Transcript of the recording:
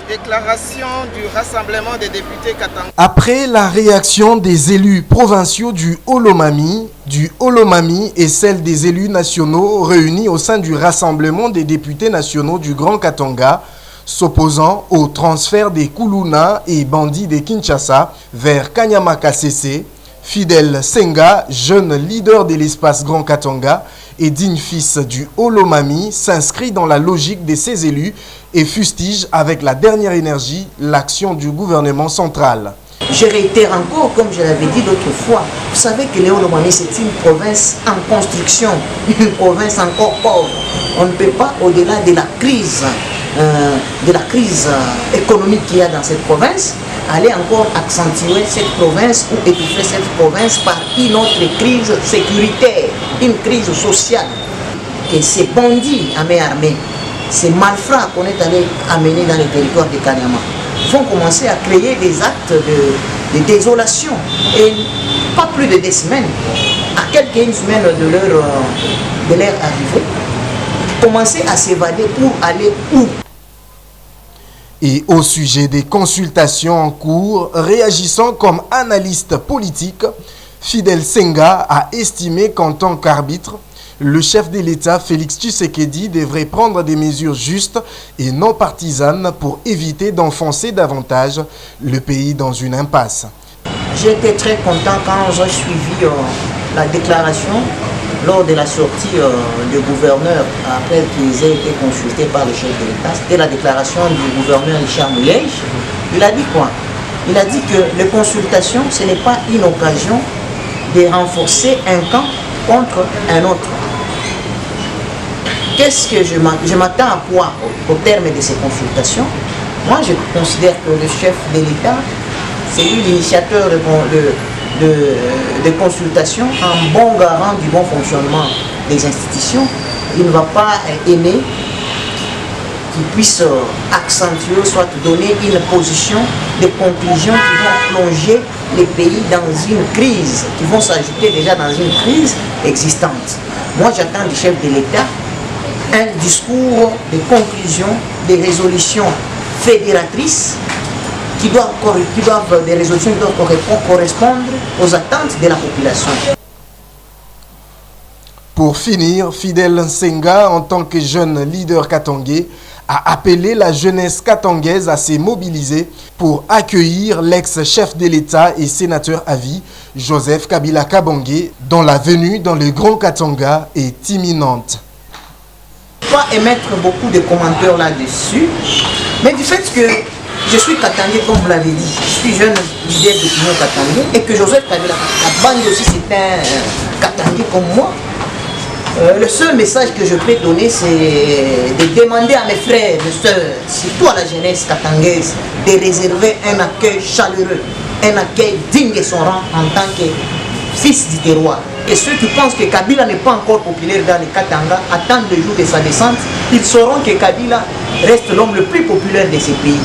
Déclaration du Rassemblement des députés Katanga. Après la réaction des élus provinciaux du Olomami et celle des élus nationaux réunis au sein du Rassemblement des députés nationaux du Grand Katanga, s'opposant au transfert des Kuluna et bandits de Kinshasa vers Kanyama Kasese, Fidel Senga, jeune leader de l'espace Grand Katanga et digne fils du Olomami, s'inscrit dans la logique de ces élus et fustige avec la dernière énergie l'action du gouvernement central. Je réitère encore, comme je l'avais dit l'autre fois, vous savez que le Olomami c'est une province en construction, une province encore pauvre. On ne peut pas, au-delà de la crise économique qu'il y a dans cette province, aller encore accentuer cette province ou étouffer cette province par une autre crise sécuritaire, une crise sociale. Que ces bandits à main armée, ces malfrats qu'on est allé amener dans les territoires de Kanyama, vont commencer à créer des actes de désolation. Et pas plus de 2 semaines, à quelques semaines de leur arrivée, commencer à s'évader pour aller où? Et au sujet des consultations en cours, réagissant comme analyste politique, Fidel Senga a estimé qu'en tant qu'arbitre, le chef de l'État, Félix Tshisekedi, devrait prendre des mesures justes et non partisanes pour éviter d'enfoncer davantage le pays dans une impasse. J'étais très content quand j'ai suivi la déclaration lors de la sortie du gouverneur, après qu'ils aient été consultés par le chef de l'État. C'était la déclaration du gouverneur Richard Mouyej. Il a dit quoi? Il a dit que les consultations, ce n'est pas une occasion de renforcer un camp contre un autre. Qu'est-ce que je m'attends à quoi au terme de ces consultations? Moi, je considère que le chef de l'État, c'est lui l'initiateur de consultations, un bon garant du bon fonctionnement des institutions. Il ne va pas aimer qu'il puisse accentuer, soit donner une position de conclusion qui vont plonger les pays dans une crise, qui vont s'ajouter déjà dans une crise existante. Moi, j'attends du chef de l'État un discours de conclusion, des résolutions fédératrices des résolutions qui doivent correspondre aux attentes de la population. Pour finir, Fidel Senga, en tant que jeune leader katangais, a appelé la jeunesse katangaise à se mobiliser pour accueillir l'ex-chef de l'État et sénateur à vie, Joseph Kabila Kabange, dont la venue dans le Grand Katanga est imminente. Je ne vais pas émettre beaucoup de commentaires là-dessus, mais du fait que je suis katangais, comme vous l'avez dit, je suis jeune leader d'opinion katangais, et que Joseph Kabila Kabange aussi c'est un katangais comme moi. Le seul message que je peux donner, c'est de demander à mes frères et sœurs, surtout à la jeunesse katangaise, de réserver un accueil chaleureux, un accueil digne de son rang en tant que fils du terroir. Et ceux qui pensent que Kabila n'est pas encore populaire dans les Katanga attendent le jour de sa descente. Ils sauront que Kabila reste l'homme le plus populaire de ces pays.